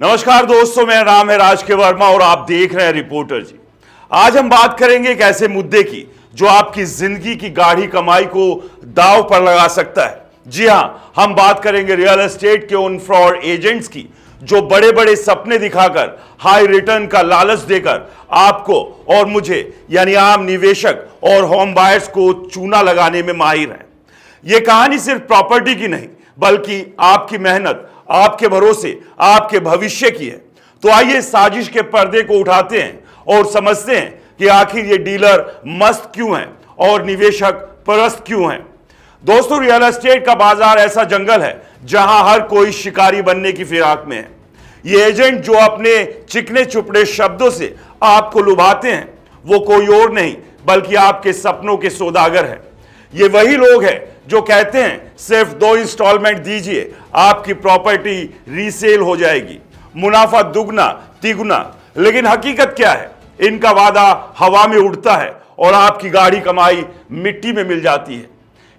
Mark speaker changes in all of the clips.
Speaker 1: नमस्कार दोस्तों, मेरा नाम है राज के वर्मा और आप देख रहे हैं रिपोर्टर जी। आज हम बात करेंगे एक ऐसे मुद्दे की जो आपकी जिंदगी की गाढ़ी कमाई को दांव पर लगा सकता है। जी हां, हम बात करेंगे रियल एस्टेट के उन फ्रॉड एजेंट्स की जो बड़े बड़े सपने दिखाकर हाई रिटर्न का लालच देकर आपको और मुझे यानी आम निवेशक और होम बायर्स को चूना लगाने में माहिर हैं। यह कहानी सिर्फ प्रॉपर्टी की नहीं बल्कि आपकी मेहनत, आपके भरोसे, आपके भविष्य की है। तो आइए साजिश के पर्दे को उठाते हैं और समझते हैं कि आखिर ये डीलर मस्त क्यों हैं और निवेशक परस्त क्यों हैं। दोस्तों, रियल एस्टेट का बाजार ऐसा जंगल है जहां हर कोई शिकारी बनने की फिराक में है। ये एजेंट जो अपने चिकने चुपड़े शब्दों से आपको लुभाते हैं वो कोई और नहीं बल्कि आपके सपनों के सौदागर हैं। ये वही लोग हैं जो कहते हैं सिर्फ 2 इंस्टॉलमेंट दीजिए, आपकी प्रॉपर्टी रीसेल हो जाएगी, मुनाफा दुगना तिगुना। लेकिन हकीकत क्या है? इनका वादा हवा में उड़ता है और आपकी गाढ़ी कमाई मिट्टी में मिल जाती है।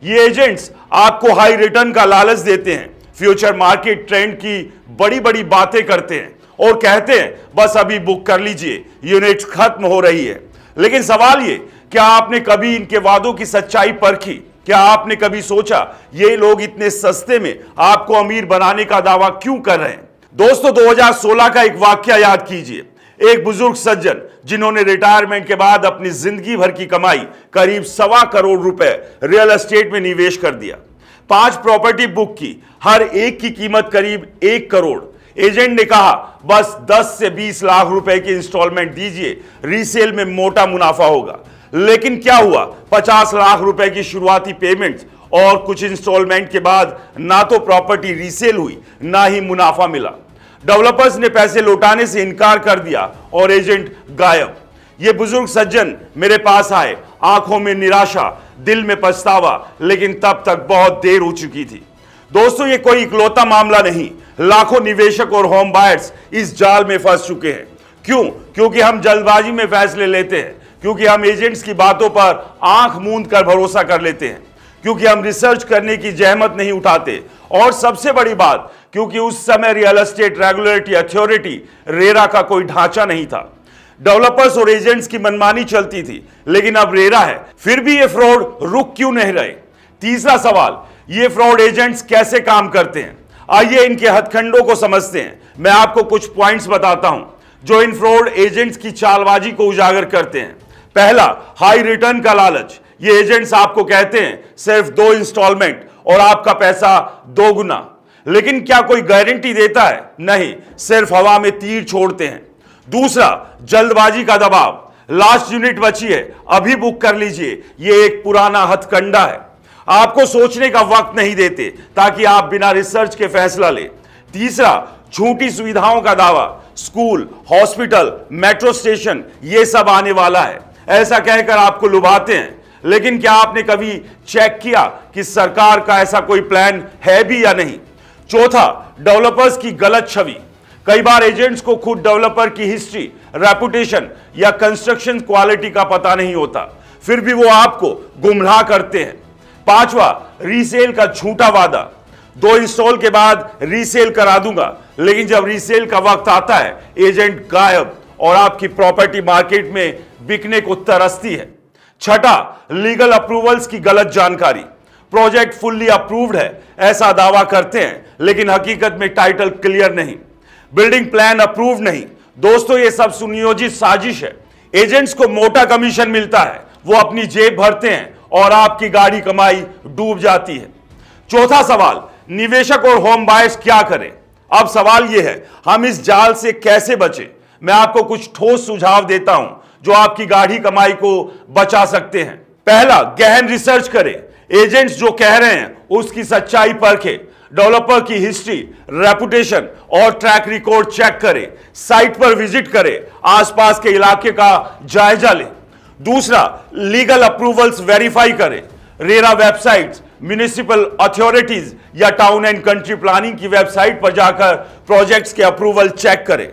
Speaker 1: ये एजेंट्स आपको हाई रिटर्न का लालच देते हैं, फ्यूचर मार्केट ट्रेंड की बड़ी बड़ी बातें करते हैं और कहते हैं बस अभी बुक कर लीजिए, यूनिट्स खत्म हो रही है। लेकिन सवाल ये, क्या आपने कभी इनके वादों की सच्चाई परखी? क्या आपने कभी सोचा ये लोग इतने सस्ते में आपको अमीर बनाने का दावा क्यों कर रहे हैं? दोस्तों, 2016 का एक वाकया याद कीजिए। एक बुजुर्ग सज्जन जिन्होंने रिटायरमेंट के बाद अपनी जिंदगी भर की कमाई करीब 1.25 करोड़ रुपए रियल एस्टेट में निवेश कर दिया। 5 प्रॉपर्टी बुक की, हर एक की कीमत करीब 1 करोड़। एजेंट ने कहा बस 10 से 20 लाख रुपए की इंस्टॉलमेंट दीजिए, रीसेल में मोटा मुनाफा होगा। लेकिन क्या हुआ? 50 लाख रुपए की शुरुआती पेमेंट्स और कुछ इंस्टॉलमेंट के बाद ना तो प्रॉपर्टी रीसेल हुई ना ही मुनाफा मिला। डेवलपर्स ने पैसे लौटाने से इनकार कर दिया और एजेंट गायब। ये बुजुर्ग सज्जन मेरे पास आए, आंखों में निराशा, दिल में पछतावा, लेकिन तब तक बहुत देर हो चुकी थी। दोस्तों, ये कोई इकलौता मामला नहीं, लाखों निवेशक और होम बायर्स इस जाल में फंस चुके हैं। क्यों? क्योंकि हम जल्दबाजी में फैसले लेते हैं, क्योंकि हम एजेंट्स की बातों पर आंख मूंद कर भरोसा कर लेते हैं, क्योंकि हम रिसर्च करने की जहमत नहीं उठाते, और सबसे बड़ी बात, क्योंकि उस समय real estate regulatory authority RERA का कोई ढांचा नहीं था। डेवलपर्स और एजेंट्स की मनमानी चलती थी, लेकिन अब रेरा है, फिर भी ये फ्रॉड रुक क्यों नहीं रहे? तीसरा सवाल, ये फ्रॉड एजेंट्स कैसे काम करते हैं? आइए इनके हथकंडों को समझते हैं। मैं आपको कुछ पॉइंट्स बताता हूं जो इन फ्रॉड एजेंट्स की चालबाजी को उजागर करते हैं। पहला, हाई रिटर्न का लालच। ये एजेंट्स आपको कहते हैं सिर्फ 2 इंस्टॉलमेंट और आपका पैसा 2 गुना। लेकिन क्या कोई गारंटी देता है? नहीं, सिर्फ हवा में तीर छोड़ते हैं। दूसरा, जल्दबाजी का दबाव। लास्ट यूनिट बची है, अभी बुक कर लीजिए, ये एक पुराना हथकंडा है। आपको सोचने का वक्त नहीं देते ताकि आप बिना रिसर्च के फैसला ले। तीसरा, झूठी सुविधाओं का दावा। स्कूल, हॉस्पिटल, मेट्रो स्टेशन, ये सब आने वाला है, ऐसा कहकर आपको लुभाते हैं। लेकिन क्या आपने कभी चेक किया कि सरकार का ऐसा कोई प्लान है भी या नहीं? चौथा, डेवलपर्स की गलत छवि। कई बार एजेंट्स को खुद डेवलपर की हिस्ट्री, रेपुटेशन या कंस्ट्रक्शन क्वालिटी का पता नहीं होता, फिर भी वो आपको गुमराह करते हैं। पांचवा, रीसेल का झूठा वादा। 2 इंस्टॉल के बाद रीसेल करा दूंगा, लेकिन जब रीसेल का वक्त आता है एजेंट गायब और आपकी प्रॉपर्टी मार्केट में बिकने को तरसती है। छठा, लीगल अप्रूवल्स की गलत जानकारी। प्रोजेक्ट फुल्ली अप्रूव्ड है ऐसा दावा करते हैं, लेकिन हकीकत में टाइटल क्लियर नहीं, बिल्डिंग प्लान अप्रूव नहीं। दोस्तों, ये सब सुनियोजित साजिश है। एजेंट्स को मोटा कमीशन मिलता है, वो अपनी जेब भरते हैं और आपकी गाढ़ी कमाई डूब जाती है। चौथा सवाल, निवेशक और होम बायर्स क्या करें? अब सवाल यह है, हम इस जाल से कैसे बचें? मैं आपको कुछ ठोस सुझाव देता हूं जो आपकी गाढ़ी कमाई को बचा सकते हैं। पहला, गहन रिसर्च करें। एजेंट्स जो कह रहे हैं उसकी सच्चाई परखें। डेवलपर की हिस्ट्री, रेपुटेशन और ट्रैक रिकॉर्ड चेक करें। साइट पर विजिट करें, आसपास के इलाके का जायजा लें। दूसरा, लीगल अप्रूवल्स वेरीफाई करें। रेरा वेबसाइट्स, म्युनिसिपल अथॉरिटीज या टाउन एंड कंट्री प्लानिंग की वेबसाइट पर जाकर प्रोजेक्ट्स के अप्रूवल चेक करें।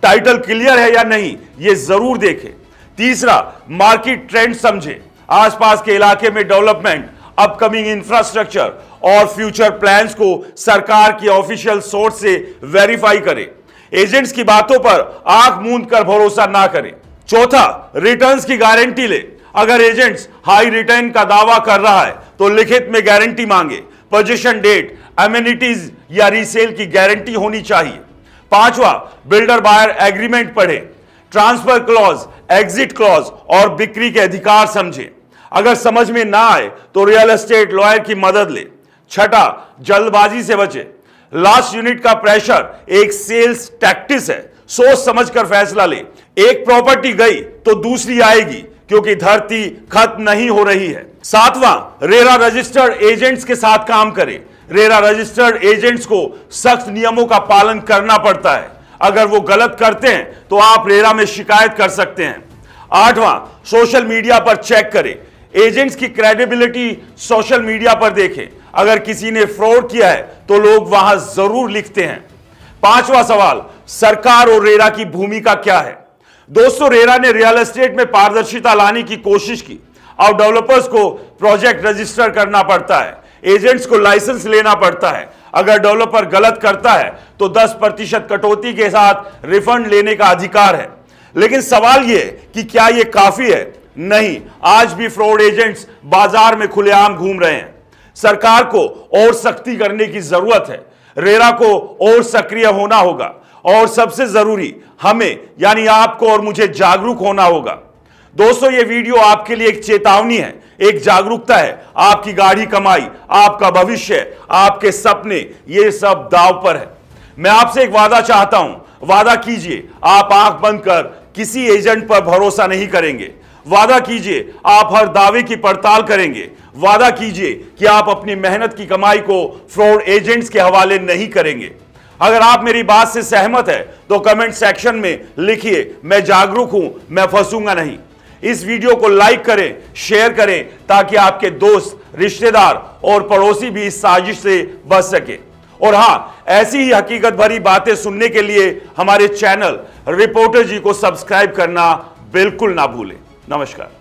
Speaker 1: टाइटल क्लियर है या नहीं, यह जरूर देखें। तीसरा, मार्केट ट्रेंड समझें। आसपास के इलाके में डेवलपमेंट, अपकमिंग इंफ्रास्ट्रक्चर और फ्यूचर प्लान्स को सरकार की ऑफिशियल सोर्स से वेरीफाई करें। एजेंट्स की बातों पर आंख मूंद कर भरोसा ना करें। चौथा, रिटर्न्स की गारंटी ले। अगर एजेंट्स हाई रिटर्न का दावा कर रहा है तो लिखित में गारंटी मांगे। पोजीशन डेट, एमिनिटीज या रीसेल की गारंटी होनी चाहिए। पांचवा, बिल्डर बायर एग्रीमेंट पढ़े। ट्रांसफर क्लॉज, एग्जिट क्लॉज और बिक्री के अधिकार समझे। अगर समझ में ना आए तो रियल एस्टेट लॉयर की मदद ले। छठा, जल्दबाजी से बचे। लास्ट यूनिट का प्रेशर एक सेल्स टैक्टिस है, सोच समझकर फैसला ले। एक प्रॉपर्टी गई तो दूसरी आएगी, क्योंकि धरती खत्म नहीं हो रही है। सातवां, रेरा रजिस्टर्ड एजेंट्स के साथ काम करें। रेरा रजिस्टर्ड एजेंट्स को सख्त नियमों का पालन करना पड़ता है। अगर वो गलत करते हैं तो आप रेरा में शिकायत कर सकते हैं। आठवां, सोशल मीडिया पर चेक करें। एजेंट्स की क्रेडिबिलिटी सोशल मीडिया पर देखें। अगर किसी ने फ्रॉड किया है तो लोग वहां जरूर लिखते हैं। पांचवा सवाल, सरकार और रेरा की भूमिका क्या है? दोस्तों, रेरा ने रियल एस्टेट में पारदर्शिता लाने की कोशिश की। अब डेवलपर्स को प्रोजेक्ट रजिस्टर करना पड़ता है, एजेंट्स को लाइसेंस लेना पड़ता है। अगर डेवलपर गलत करता है तो 10% कटौती के साथ रिफंड लेने का अधिकार है। लेकिन सवाल यह कि क्या यह काफी है? नहीं, आज भी फ्रॉड एजेंट्स बाजार में खुलेआम घूम रहे हैं। सरकार को और सख्ती करने की जरूरत है। रेरा को और सक्रिय होना होगा और सबसे जरूरी हमें यानी आपको और मुझे जागरूक होना होगा। दोस्तों, यह वीडियो आपके लिए एक चेतावनी है, एक जागरूकता है। आपकी गाढ़ी कमाई, आपका भविष्य, आपके सपने, ये सब दांव पर है। मैं आपसे एक वादा चाहता हूं, वादा कीजिए आप आंख बंद कर किसी एजेंट पर भरोसा नहीं करेंगे। वादा कीजिए आप हर दावे की पड़ताल करेंगे। वादा कीजिए कि आप अपनी मेहनत की कमाई को फ्रॉड एजेंट्स के हवाले नहीं करेंगे। अगर आप मेरी बात से सहमत है तो कमेंट सेक्शन में लिखिए, मैं जागरूक हूं, मैं फंसूंगा नहीं। इस वीडियो को लाइक करें, शेयर करें, ताकि आपके दोस्त, रिश्तेदार और पड़ोसी भी इस साजिश से बच सके। और हां, ऐसी ही हकीकत भरी बातें सुनने के लिए हमारे चैनल रिपोर्टर जी को सब्सक्राइब करना बिल्कुल ना भूलें। नमस्कार।